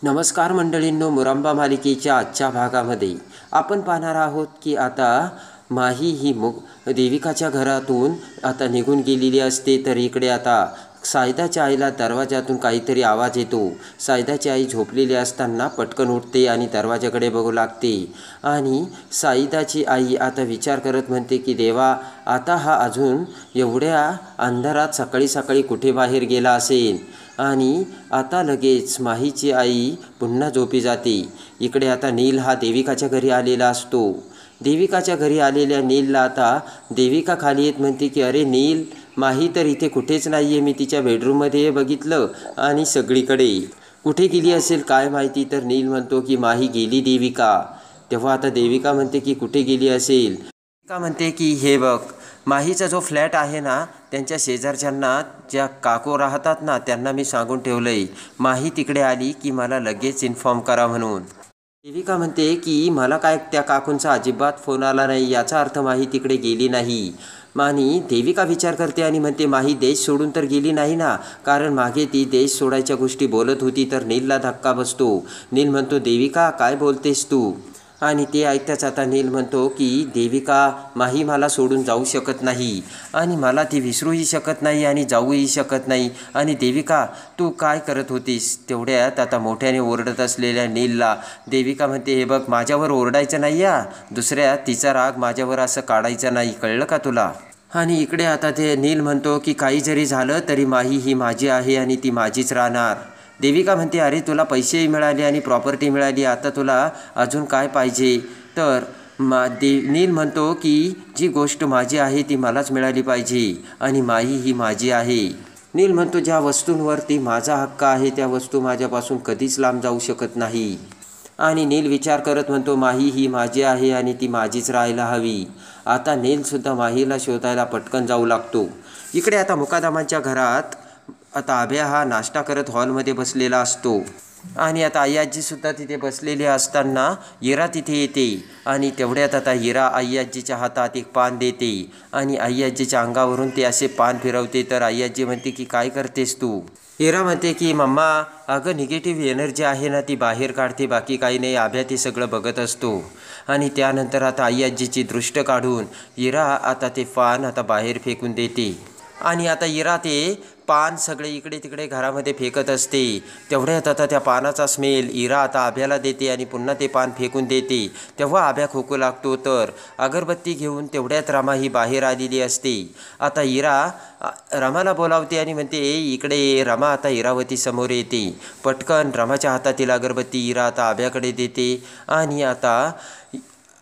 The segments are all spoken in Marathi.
नमस्कार मंडळींनो, मुरांबा मालिकेच्या आजच्या भागामध्ये आपण पाहणार आहोत की आता माही ही देविकाच्या घरातून आता निघून गेलेली असते. तर इकडे आता सायदाच्या आईला दरवाजातून काहीतरी आवाज येतो. सायदाची आई झोपलेली असताना पटकन उठते आणि दरवाजाकडे बघू लागते. आणि सायदाची आई आता विचार करत म्हणते की देवा, आता हा अजून एवढ्या अंधारात सकाळी सकाळी कुठे बाहेर गेला असेल. आणि आता लगेच माहीची आई पुन्हा झोपी जाते. इकडे आता नील हा देविकाच्या घरी आलेला असतो. देविकाच्या घरी आलेल्या नीलला आता देविका खाली येत म्हणते की अरे नील, माही तर इथे कुठेच नाही आहे. मी तिच्या बेडरूममध्ये बघितलं आणि सगळीकडे. कुठे गेली असेल काय माहिती. तर नील म्हणतो की माही गेली देविका. तेव्हा आता देविका म्हणते की कुठे गेली असेल. देविका म्हणते की हे बघ, माहीचा जो फ्लॅट आहे ना, त्यांच्या शेजारच्यांना ज्या काकू राहतात ना, त्यांना मी सांगून ठेवलं आहे, माही तिकडे आली की मला लगेच इन्फॉर्म करा म्हणून. देविका म्हणते की मला काय त्या काकूंचा अजिबात फोन आला नाही, याचा अर्थ माही तिकडे गेली नाही. आणि देविका विचार करते आणि म्हणते माही देश सोडून तर गेली नाही ना, कारण मागे ती देश सोडायच्या गोष्टी बोलत होती. तर नीलला धक्का बसतो. नील म्हणतो देविका काय बोलतेस तू. आणि ते ऐकताच आता नील म्हणतो की देविका, माही मला सोडून जाऊ शकत नाही आणि मला ती विसरूही शकत नाही आणि जाऊही शकत नाही. आणि देविका, तू काय करत होतीस. तेवढ्यात आता मोठ्याने ओरडत असलेल्या नीलला देविका म्हणते हे बघ, माझ्यावर ओरडायचं नाही या, दुसऱ्या तिचा राग माझ्यावर असं काढायचा नाही, कळलं का तुला. आणि इकडे आता ते नील म्हणतो की काही जरी झालं तरी माही ही माझी आहे आणि ती माझीच राहणार. देविका म्हणते अरे तुला पैसेही मिळाले आणि प्रॉपर्टी मिळाली, आता तुला अजून काय पाहिजे. तर नील म्हणतो की जी गोष्ट माझी आहे ती मलाच मिळाली पाहिजे आणि माही ही माझी आहे. नील म्हणतो ज्या वस्तूंवरती माझा हक्क आहे त्या वस्तू माझ्यापासून कधीच लांब जाऊ शकत नाही. आणि नील विचार करत म्हणतो माही ही माझी आहे आणि ती माझीच राहायला हवी. आता नीलसुद्धा माहीला शोधायला पटकन जाऊ लागतो. इकडे आता मुकादमांच्या घरात आता अभ्या हा नाश्ता करत हॉलमध्ये बसलेला असतो. आणि आता आय्याजीसुद्धा तिथे बसलेली असताना इरा तिथे येते. आणि तेवढ्यात आता इरा आय्याजीच्या हातात एक पान देते आणि आय्याजीच्या अंगावरून ते असे पान फिरवते. तर आय्याजी म्हणते की काय करतेस तू. इरा म्हणते की मम्मा, अगं निगेटिव्ह एनर्जी आहे ना, ती बाहेर काढते, बाकी काही नाही. अभ्या ते सगळं बघत असतो. आणि त्यानंतर आता आय्याजीची दृष्ट काढून इरा आता ते पान आता बाहेर फेकून देते. आणि आता इरा ते पान सगळे इकडे तिकडे घरामध्ये फेकत असते. तेवढ्यात आता त्या पानाचा स्मेल इरा आता आभ्याला देते आणि पुन्हा ते पान फेकून देते. तेव्हा आभ्या खोकू लागतो. तर अगरबत्ती घेऊन तेवढ्यात रमा ही बाहेर आलेली असते. आता इरा रमाला बोलावते आणि म्हणते इकडे ये. रमा आता इरावती समोर येते. पटकन रमाच्या हातातील अगरबत्ती इरा आता आभ्याकडे देते. आणि आता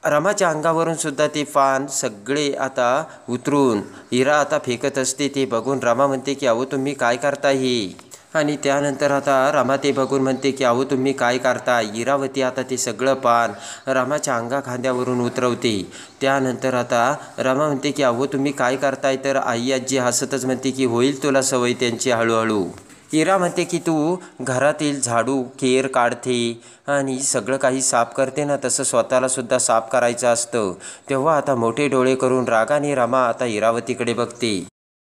रमाच्या अंगावरून सुद्धा ते पान सगळे आता उतरून इरा आता फेकत असते. ते बघून रमा म्हणते की अहो तुम्ही काय करताय हे. आणि त्यानंतर आता रमा ते बघून म्हणते की अहो तुम्ही काय करताय. इरावती आता ते सगळं पान रमाच्या खांद्यावरून उतरवते. त्यानंतर आता रमा म्हणते की अहो तुम्ही काय करताय. तर आई आजी हसतच म्हणते की होईल तुला सवय त्यांची हळूहळू. इरा म्हणते की तू घरातील झाडू केर काढते आणि सगळं काही साफ करते ना, तसं स्वतःलासुद्धा साफ करायचं असतं. तेव्हा आता मोठे डोळे करून रागाने रमा आता इरावतीकडे बघते.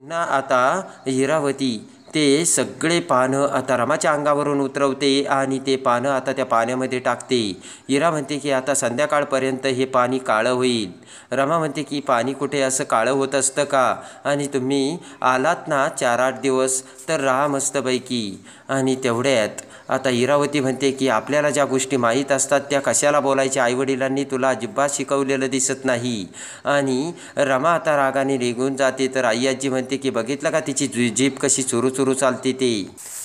ना आता इरावती ते सगळे पानं आता रमाच्या अंगावरून उतरवते आणि ते पानं आता त्या पाण्यामध्ये टाकते. इरा म्हणते की आता संध्याकाळपर्यंत हे पाणी काळं होईल. रमा म्हणते की पाणी कुठे असं काळं होत असतं का. आणि तुम्ही आलात ना 4-8 दिवस तर राहा मस्तपैकी. आणि तेवढ्यात आता इरावती म्हणते की आपल्याला ज्या गोष्टी माहीत असतात त्या कशाला बोलायच्या, आईवडिलांनी तुला अजिबात शिकवलेलं दिसत नाही. आणि रमा आता रागाने निघून जाते. तर आय्याजी म्हणते की बघितलं का तिची जीभ कशी चुरू चुरू चालते ते.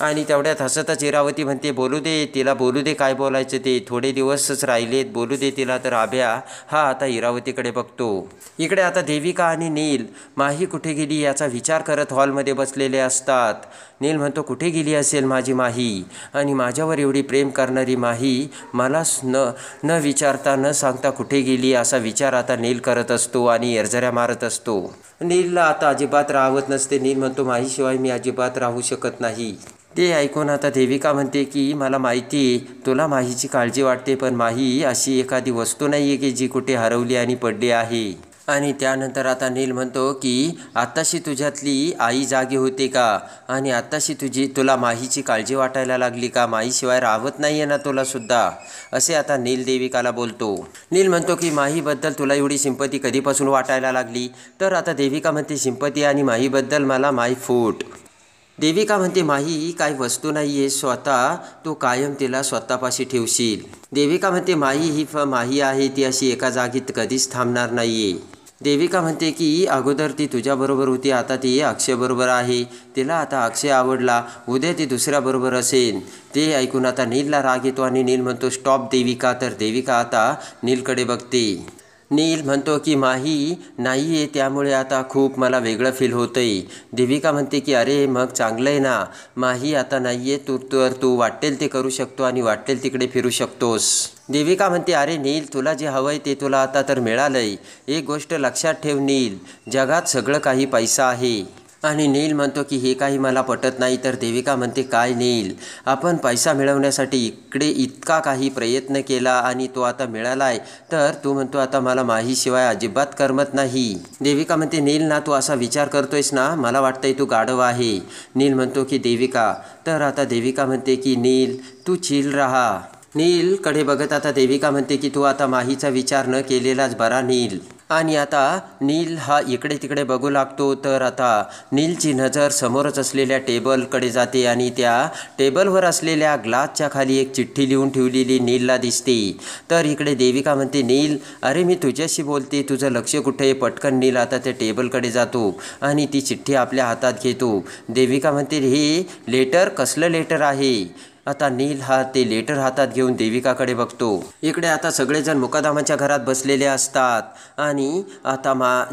आणि तेवढ्यात हसतच इरावती म्हणते बोलू दे तिला, बोलू दे काय बोलायचं ते, थोडे दिवसच राहिलेत, बोलू दे तिला. तर आभ्या हा आता इरावतीकडे बघतो. इकडे आता देविका आणि नील माही कुठे गेली याचा विचार करत हॉलमध्ये बसलेले असतात. नील म्हणतो कुठे गेली असेल माझी माही. आणि माझ्यावर एवढी प्रेम करणारी माही मला न विचारता न सांगता कुठे गेली असा विचार आता नील करत असतो आणि एरझऱ्या मारत असतो. नीलला आता अजिबात राहवत नसते. नील म्हणतो माहीशिवाय मी अजिबात राहू शकत नाही. ते ऐकून आता देविका म्हणते की मला माहिती आहे तुला माहीची काळजी वाटते, पण माही अशी एखादी वस्तू नाही आहे की जी कुठे हरवली आणि पडली आहे. आणि त्यानंतर आता नील म्हणतो की आत्ताशी तुझ्यातली आई जागी होते का आणि आत्ताशी तुला माहीची काळजी वाटायला लागली का, माहीशिवाय राहत नाही आहे ना तुला सुद्धा, असे आता नील देविकाला बोलतो. नील म्हणतो की माहीबद्दल तुला एवढी सिंपती कधीपासून वाटायला लागली. तर आता देविका म्हणते सिंपती आणि माहीबद्दल मला माय फूट. देविका म्हणते माही ही काही वस्तू नाही आहे, स्वतः तू कायम तिला स्वतःपाशी ठेवशील. देविका म्हणते माही ही माही आहे, ती अशी एका जागीत कधीच थांबणार नाही आहे. देविका म्हणते की अगोदर ती तुझ्याबरोबर होती, आता ती अक्षयबरोबर आहे. तिला आता अक्षय आवडला, उद्या ती दुसऱ्याबरोबर असेल. ते ऐकून आता नीलला राग येतो आणि नील म्हणतो स्टॉप देविका. तर देविका आता नीलकडे बघते. नील म्हणतो की माही नाही आहे, त्यामुळे आता खूप मला वेगळं फील होतं आहे. देविका म्हणते की अरे मग चांगलं आहे ना, माही आता नाही आहे, तू वाटेल ते करू शकतो आणि वाटेल तिकडे फिरू शकतोस. देविका म्हणते अरे नील, तुला जे हवं आहे ते तुला आता तर मिळालं आहे. एक गोष्ट लक्षात ठेव नील, जगात सगळं काही पैसा आहे. आणि नील म्हणतो की हे काही मला पटत नाही. तर देविका म्हणते काय नील, आपण पैसा मिळवण्यासाठी इकडे इतका काही प्रयत्न केला आणि तो आता मिळाला आहे, तर तू म्हणतो आता मला माहीशिवाय अजिबात करमत नाही. देविका म्हणते नील ना, तू असा विचार करतोयस ना, मला वाटतंय तू गाढव आहे. नील म्हणतो की देविका. तर आता देविका म्हणते की नील तू चिल राहा. नीलकडे बघत आता देविका म्हणते की तू आता माहीचा विचार न केलेलाच बरा नील. आणि आता नील हा इकडे तिकडे बघू लागतो. तर आता नीलची नजर समोरच असलेल्या टेबलकडे जाते आणि त्या टेबलवर असलेल्या ग्लासच्या खाली एक चिठ्ठी लिहून ठेवलेली नीलला दिसते. तर इकडे देविका म्हणते नील अरे मी तुझ्याशी बोलते, तुझं लक्ष कुठे आहे. पटकन नील आता त्या टेबलकडे जातो आणि ती चिठ्ठी आपल्या हातात घेतो. देविका म्हणते हे लेटर कसलं लेटर आहे. आता नील हा ते लेटर हातात घेऊन देविकाकडे बघतो. इकडे आता सगळेजण मुकादमाच्या घरात बसलेले असतात आणि आता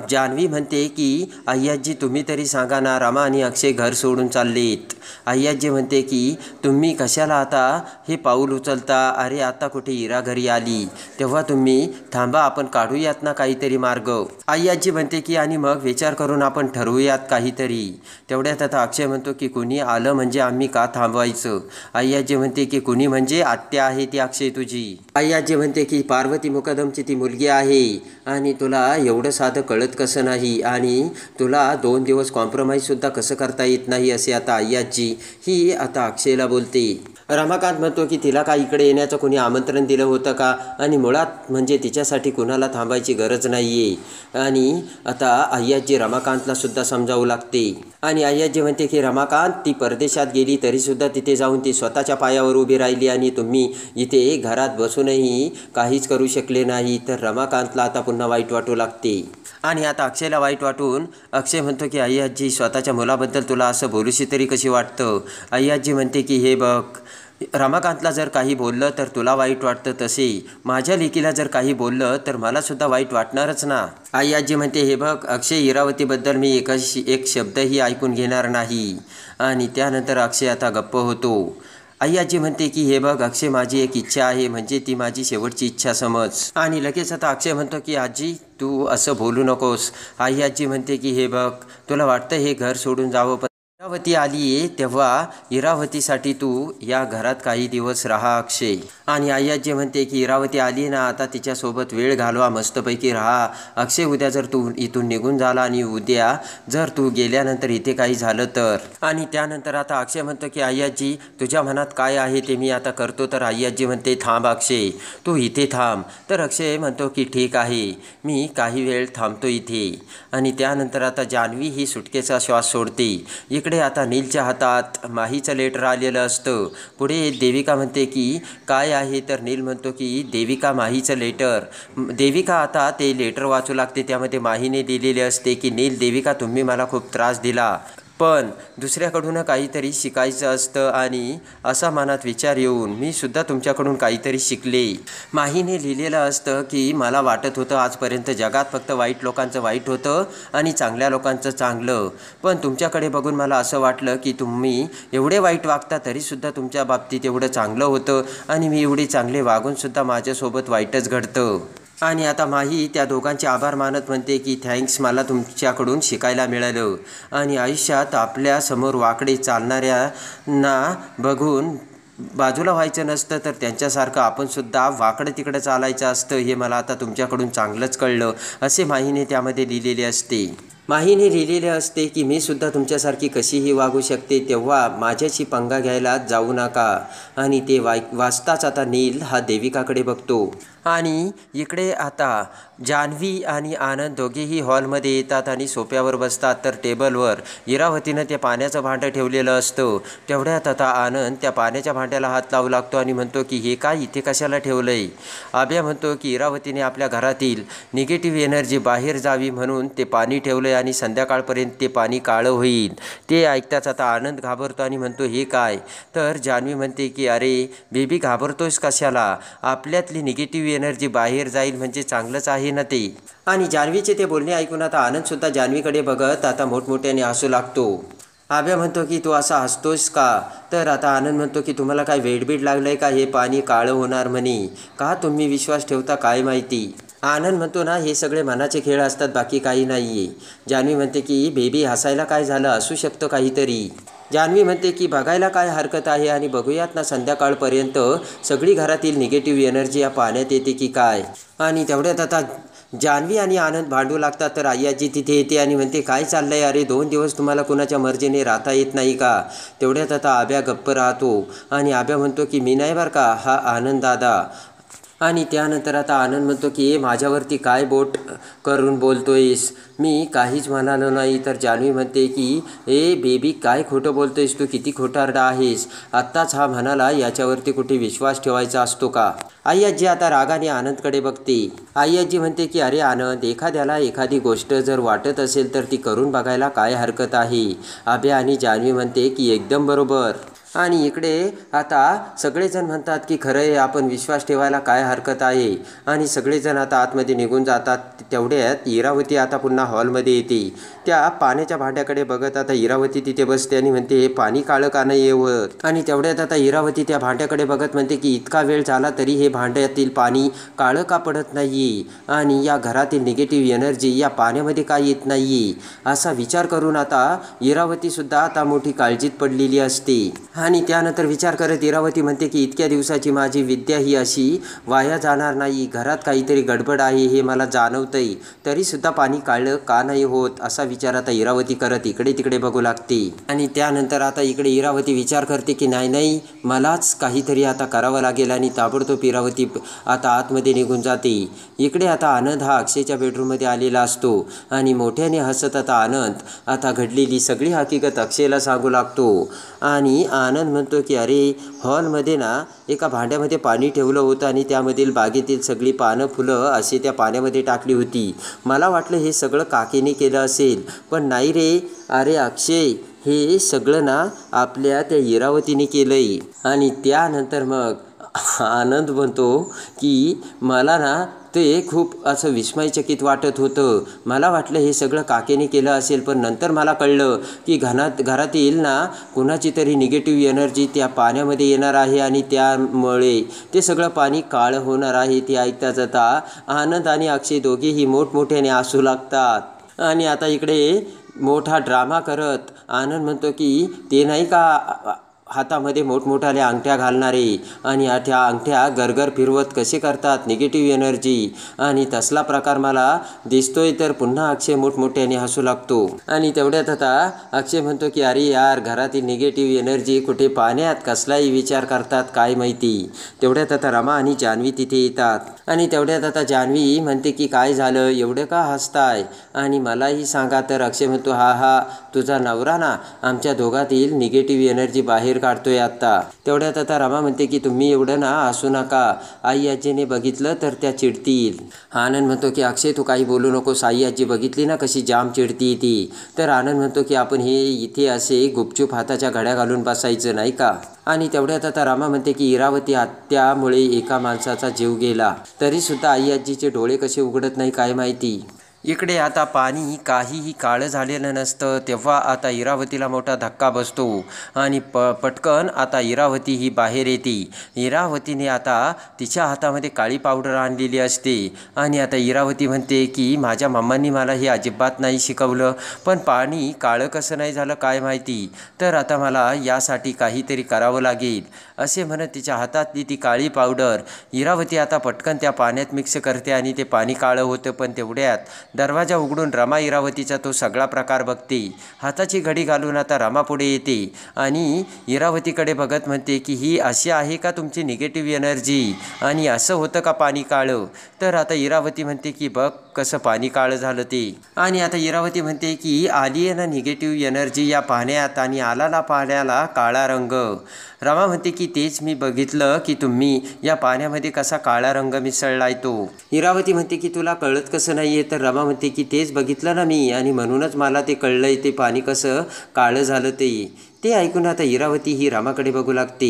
जान्हवी म्हणते की अय्याजी तुम्ही तरी सांगा ना, रमा आणि अक्षय घर सोडून चाललेत. अय्याजी म्हणते की तुम्ही कशाला आता हे पाऊल उचलता, अरे आता कुठे इरा घरी आली, तेव्हा तुम्ही थांबा, आपण काढूयात ना काहीतरी मार्ग. अय्याजी म्हणते की आणि मग विचार करून आपण ठरवूयात काहीतरी. तेवढ्यात आता अक्षय म्हणतो की कुणी आलं म्हणजे आम्ही का थांबवायचं. अय्याजी म्हणते की कुणी म्हणजे आत्या आहे ती अक्षय तुझी. अय्याजी म्हणते की पार्वती मुकदमची ती मुलगी आहे आणि तुला एवढं साधं कळत कसं नाही आणि तुला 2 दिवस कॉम्प्रोमाइजसुद्धा कसं करता येत नाही, असे आता अय्याजी ही आता अक्षयला बोलते. रमाकांत म्हणतो की तिला का इकडे येण्याचं कोणी आमंत्रण दिलं होतं का आणि मुळात म्हणजे तिच्यासाठी कुणाला थांबायची गरज नाही आहे. आणि आता अय्याजी रमाकांतला सुद्धा समजावू लागते आणि अय्याजी म्हणते की रमाकांत ती परदेशात गेली तरीसुद्धा तिथे जाऊन ती स्वतःच्या पायावर उभी राहिली आणि तुम्ही इथे घरात बसूनही काहीच करू शकले नाही. तर रमाकांतला आता पुन्हा वाईट वाटू लागते आणि आता अक्षयला वाईट वाटून अक्षय म्हणतो की अय्याजी स्वतःच्या मुलाबद्दल तुला असं बोलूशी तरी कशी वाटतं. अय्याजी म्हणते की हे बघ, रमाकांतला जर काही बोललं तर तुला वाईट वाटतं, तसे माझ्या लेकीला जर काही बोललं तर मलासुद्धा वाईट वाटणारच ना. अय्याजी म्हणते हे बघ अक्षय, इरावतीबद्दल मी एक शब्दही ऐकून घेणार नाही. आणि त्यानंतर अक्षय आता गप्प होतो. अय्याजी म्हणते की हे बघ अक्षय, माझी एक इच्छा आहे, म्हणजे ती माझी शेवटची इच्छा समज. आणि लगेच आता अक्षय म्हणतो की आजी तू असं बोलू नकोस. अय्याजी म्हणते की हे बघ, तुला वाटतं हे घर सोडून जावं, पण इरावती आली आहे तेव्हा इरावतीसाठी तू या घरात काही दिवस राहा अक्षय. आणि अय्याजी म्हणते की इरावती आली ना, आता तिच्यासोबत वेळ घालवा, मस्तपैकी राहा अक्षय. उद्या जर तू इथून निघून झाला आणि उद्या जर तू गेल्यानंतर इथे काही झालं तर. आणि त्यानंतर आता अक्षय म्हणतो की अय्याजी तुझ्या मनात काय आहे ते मी आता करतो. तर अय्याजी म्हणते थांब अक्षय, तू इथे थांब. तर अक्षय म्हणतो की ठीक आहे, मी काही वेळ थांबतो इथे. आणि त्यानंतर आता जान्हवी ही सुटकेचा श्वास सोडते. इकडे आता नीलच्या हातात माहीचं लेटर आलेलं असतं. पुढे देविका म्हणते की काय आहे. तर नील म्हणतो की देविका माहीचं लेटर. देविका आता ते लेटर वाचू लागते. त्यामध्ये माहीने दिलेले असते की नील देविका तुम्ही मला खूप त्रास दिला, पण दुसऱ्याकडून काहीतरी शिकायचं असतं आणि असा मनात विचार येऊन मी सुद्धा तुमच्याकडून काहीतरी शिकले. माहीने लिहिलेलं असतं की मला वाटत होतं आजपर्यंत जगात फक्त वाईट लोकांचं वाईट होतं आणि चांगल्या लोकांचं चांगलं, पण तुमच्याकडे बघून मला असं वाटलं की तुम्ही एवढे वाईट वागता तरीसुद्धा तुमच्या बाबतीत एवढं चांगलं होतं आणि मी एवढे चांगले वागूनसुद्धा माझ्यासोबत वाईटच घडतं. आणि आता माही त्या दोघांचे आभार मानत म्हणते की थँक्स, मला तुमच्याकडून शिकायला मिळालं. आणि आयुष्यात आपल्यासमोर वाकडे चालणाऱ्यांना बघून बाजूला व्हायचं नसतं तर त्यांच्यासारखं आपण सुद्धा वाकडं तिकडं चालायचं असतं, हे मला आता तुमच्याकडून चांगलंच कळलं, असे माहीने त्यामध्ये लिहिलेले असते. माहीने लिहिलेले असते की मी सुद्धा तुमच्यासारखी कशीही वागू शकते, तेव्हा माझ्याशी पंगा घ्यायला जाऊ नका. आणि ते वाचताच आता नील हा देविकाकडे बघतो आणि इकडे आता जान्हवी आणि आनंद दोघेही हॉलमध्ये येतात आणि सोफ्यावर बसतात. तर टेबलवर इरावतीनं ते पाण्याचं भांडं ठेवलेलं असतं. तेवढ्यात आता आनंद त्या पाण्याच्या भांड्याला हात लावू लागतो आणि म्हणतो की हे काय इथे कशाला ठेवलं आहे. आभ्या म्हणतो की इरावतीने आपल्या घरातील निगेटिव्ह एनर्जी बाहेर जावी म्हणून ते पाणी ठेवलं आहे आणि संध्याकाळपर्यंत ते पाणी काळं होईल. ते ऐकताच आता आनंद घाबरतो आणि म्हणतो हे काय. तर जान्हवी म्हणते की अरे बेबी घाबरतोस कशाला, आपल्यातली निगेटिव्ह एनर्जी बाहेर जाईल म्हणजे चांगलंच आहे ना ते. आणि जान्हवीचे ते बोलणे ऐकून आता आनंदसुद्धा जान्हवीकडे बघत आता मोठमोठ्याने हसू लागतो. आभ्या म्हणतो की तू असा हसतोस का. तर आता आनंद म्हणतो की तुम्हाला काय वेडबीड लागलं आहे का, हे पाणी काळं होणार म्हणे, का तुम्ही विश्वास ठेवता काय माहिती. आनंद म्हणतो ना हे सगळे मनाचे खेळ असतात, बाकी काही नाही आहे. जान्हवी म्हणते की बेबी हसायला काय झालं, असू शकतं काहीतरी. जान्हवी म्हणते की बघायला काय हरकत आहे आणि बघूयात ना संध्याकाळपर्यंत सगळी घरातील निगेटिव्ह एनर्जी या पाण्यात येते की काय. आणि तेवढ्यात आता जान्हवी आणि आनंद भांडू लागतात. तर आजी तिथे येते आणि म्हणते काय चाललंय, अरे 2 दिवस तुम्हाला कुणाच्या मर्जीने राहता येत नाही का. तेवढ्यात आता आभ्या गप्प राहतो आणि आभ्या म्हणतो की मी नाही बरं का, हा आनंद दादा. आणि त्यानंतर आता आनंद म्हणतो की माझ्यावरती काय बोट करून बोलतोयस, मी काहीच म्हणालो नाही. तर जान्हवी म्हणते की बेबी काय खोटं बोलतोयस तू, किती खोटारडा आहेस, आत्ताच हा म्हणाला, याच्यावरती कुठे विश्वास ठेवायचा असतो का. आई आजी आता रागाने आनंदकडे बघते. आई आजी म्हणते की अरे आनंद, एखाद्याला एखादी गोष्ट जर वाटत असेल तर ती करून बघायला काय हरकत आहे. आभ्या आणि जान्हवी म्हणते की एकदम बरोबर. आणि इकडे आता सगळेजण म्हणतात की खरं आहे, आपण विश्वास ठेवायला काय हरकत आहे. आणि सगळेजण आता आतमध्ये निघून जातात. तेवढ्यात इरावती आता पुन्हा हॉलमध्ये येते. त्या पाण्याच्या भांड्याकडे बघत आता इरावती तिथे बसते आणि म्हणते हे पाणी काळं का नाही येवत. आणि तेवढ्यात आता इरावती त्या भांड्याकडे बघत म्हणते की इतका वेळ झाला तरी हे भांड्यातील पाणी काळं का पडत नाही आणि या घरातील निगेटिव्ह एनर्जी या पाण्यामध्ये का येत नाही. असा विचार करून आता इरावतीसुद्धा आता मोठी काळजीत पडलेली असते. आणि त्यानंतर विचार करत इरावती म्हणते की इतक्या दिवसाची माझी विद्या ही अशी वाया जाणार नाही, घरात काहीतरी गडबड आहे हे मला जाणवतंय, तरीसुद्धा पाणी काळं का नाही होत. असा विचार आता इरावती करत इकडे तिकडे बघू लागते. आणि त्यानंतर आता इकडे इरावती विचार करते की नाही मलाच काहीतरी आता करावं लागेल. आणि ताबडतोब इरावती आता आतमध्ये निघून जाते. इकडे आता आनंद हा अक्षयच्या बेडरूममध्ये आलेला असतो आणि मोठ्याने हसत आता आनंद आता घडलेली सगळी हकीकत अक्षयला सांगू लागतो. आणि आनंद म्हणतो की अरे हॉलमध्ये ना एका भांड्यामध्ये पाणी ठेवलं होतं आणि त्यामधील बागेतील सगळी पानं फुलं अशी त्या पाण्यामध्ये टाकली होती. मला वाटलं हे सगळं काकीने केलं असेल, पण नाही रे. अरे अक्षय, हे सगळं ना आपल्या त्या इरावतीने केलं आहे. आणि त्यानंतर मग आनंद म्हणतो की मला ना ते खूप असं विस्मयचकित वाटत होतं. मला वाटलं हे सगळं काकेने केलं असेल, पण नंतर मला कळलं की घरातील ना कुणाची तरी निगेटिव्ह एनर्जी त्या पाण्यामध्ये येणार आहे आणि त्यामुळे ते सगळं पाणी काळं होणार आहे. ते ऐकताच आता आनंद आणि अक्षय दोघेही मोठमोठ्याने हसू लागतात. आणि आता इकडे मोठा ड्रामा करत आनंद म्हणतो की ते नाही का हातामध्ये मोठमोठाल्या अंगठ्या घालणारे आणि त्या अंगठ्या गरगर फिरवत कसे करतात निगेटिव्ह एनर्जी, आणि तसला प्रकार मला दिसतोय. तर पुन्हा अक्षय मोठमोठ्याने हसू लागतो. आणि तेवढ्यात आता अक्षय म्हणतो की अरे यार, घरातील निगेटिव्ह एनर्जी कुठे पाण्यात कसलाही विचार करतात काय माहिती. तेवढ्यात आता रमा आणि जान्हवी तिथे येतात. आणि तेवढ्यात आता जान्हवी म्हणते की काय झालं, एवढं का हसताय आणि मलाही सांगा. तर अक्षय म्हणतो हा तुझा नवरा ना आमच्या दोघातील निगेटिव्ह एनर्जी बाहेर काढतोय आत्ता. तेवढ्यात आता रमा म्हणते की तुम्ही एवढं ना हसू नका, आई आजीने बघितलं तर त्या चिडतील. आनंद म्हणतो की अक्षय तू काही बोलू नकोस, आई आजी बघितली ना कशी जाम चिडती ती. तर आनंद म्हणतो की आपण हे इथे असे गुपचूप हाताच्या घड्या घालून बसायचं नाही का. आणि तेवढ्यात आता रमा म्हणते की इरावती आत्यामुळे एका माणसाचा जीव गेला, तरीसुद्धा आई आजीचे डोळे कसे उघडत नाही काय माहिती. इकडे आता पाणी काहीही काळं झालेलं नसतं तेव्हा आता इरावतीला मोठा धक्का बसतो आणि पटकन आता इरावती ही बाहेर येते. इरावतीने आता तिच्या हातामध्ये काळी पावडर आणलेली असते आणि आता इरावती म्हणते की माझ्या मम्मांनी मला हे अजिबात नाही शिकवलं, पण पाणी काळं कसं नाही झालं काय माहिती, तर आता मला यासाठी काहीतरी करावं लागेल असे म्हणत तिच्या हातातली ती काळी पावडर इरावती आता पटकन त्या पाण्यात मिक्स करते आणि ते पाणी काळं होतं. पण तेवढ्यात दरवाजा उघडून रमा इरावतीचा तो सगळा प्रकार बघते. हाताची घडी घालून आता रमा पुढे येते आणि इरावतीकडे बघत म्हणते की ही अशी आहे का तुमची निगेटिव्ह एनर्जी आणि असं होतं का पाणी काळं. तर आता इरावती म्हणते की बघ कसं पाणी काळं झालं ते. आणि आता इरावती म्हणते की आली आहे ना निगेटिव्ह एनर्जी या पाण्यात आणि आलाला पाण्याला काळा रंग. रमा म्हणते की तेच मी बघितलं की तुम्ही या पाण्यामध्ये कसा काळा रंग मिसळलाय तो. इरावती म्हणते की तुला कळत कसं नाही आहे, तर रमा म्हणते की तेच बघितलं ना मी आणि म्हणूनच मला ते कळलंय ते पाणी कसं काळं झालं ते ऐकून आता इरावती ही रामाकडे बघू लागते.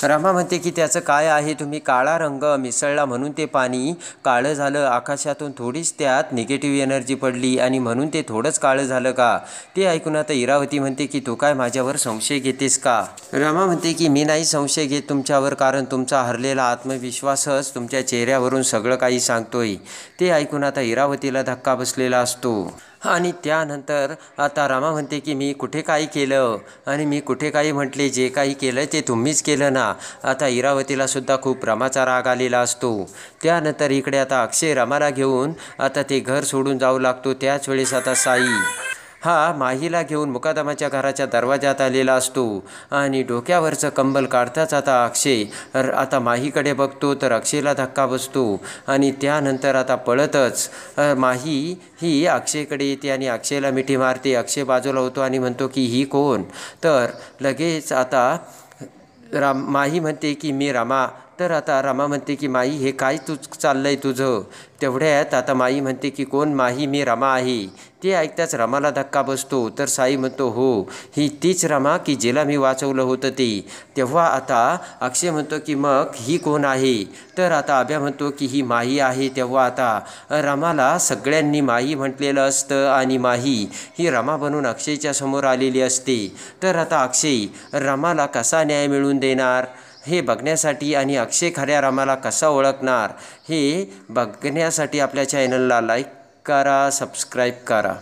रमा म्हणते की त्याचं काय आहे, तुम्ही काळा रंग मिसळला म्हणून ते पाणी काळं झालं, आकाशातून थोडीच त्यात निगेटिव्ह एनर्जी पडली आणि म्हणून ते थोडंच काळं झालं का. ते ऐकून आता इरावती म्हणते की तू काय माझ्यावर संशय घेतेस का. रमा म्हणते की मी नाही संशय घेत तुमच्यावर, कारण तुमचा हरलेला आत्मविश्वासच तुमच्या चेहऱ्यावरून सगळं काही सांगतोय. ते ऐकून आता इरावतीला धक्का बसलेला असतो. आणि त्यानंतर आता रमा म्हणते की मी कुठे काही केलं आणि मी कुठे काही म्हटले, जे काही केलं ते तुम्हीच केलं ना. आता इरावतीला सुद्धा खूप रमाचा राग आलेला असतो. त्यानंतर इकडे आता अक्षय रमाला घेऊन आता ते घर सोडून जाऊ लागतो. त्याच वेळेस आता साई हा माहीला घेऊन मुकादमाच्या घराच्या दरवाजात आलेला असतो आणि डोक्यावरचं कंबल काढताच आता अक्षय आता माहीकडे बघतो, तर अक्षयला धक्का बसतो आणि त्यानंतर आता पळतच माही ही अक्षयकडे येते आणि अक्षयला मिठी मारते. अक्षय बाजूला होतो आणि म्हणतो की ही कोण, तर लगेच आता माही म्हणते की मी रमा. तर आता रमा म्हणते की माई हे काय चाललंय तुझं. तेवढ्यात आता माई म्हणते की कोण माही, मी रमा आहे. ते ऐकताच रमाला धक्का बसतो. तर साई म्हणतो हो ही तीच रमा की जिला मी वाचवलं होतं ते. तेव्हा आता अक्षय म्हणतो की मग ही कोण आहे, तर आता अभ्या म्हणतो की ही माही आहे. तेव्हा आता रमाला सगळ्यांनी माही म्हटलेलं असतं आणि माही ही रमा बनून अक्षयच्या समोर आलेली असते. तर आता अक्षय रमाला कसा न्याय मिळवून देणार हे बघण्यासाठी आणि अक्षय खऱ्या रमाला कसा ओळखणार हे बघण्यासाठी आपल्या चॅनलला लाईक करा, सबस्क्राईब करा.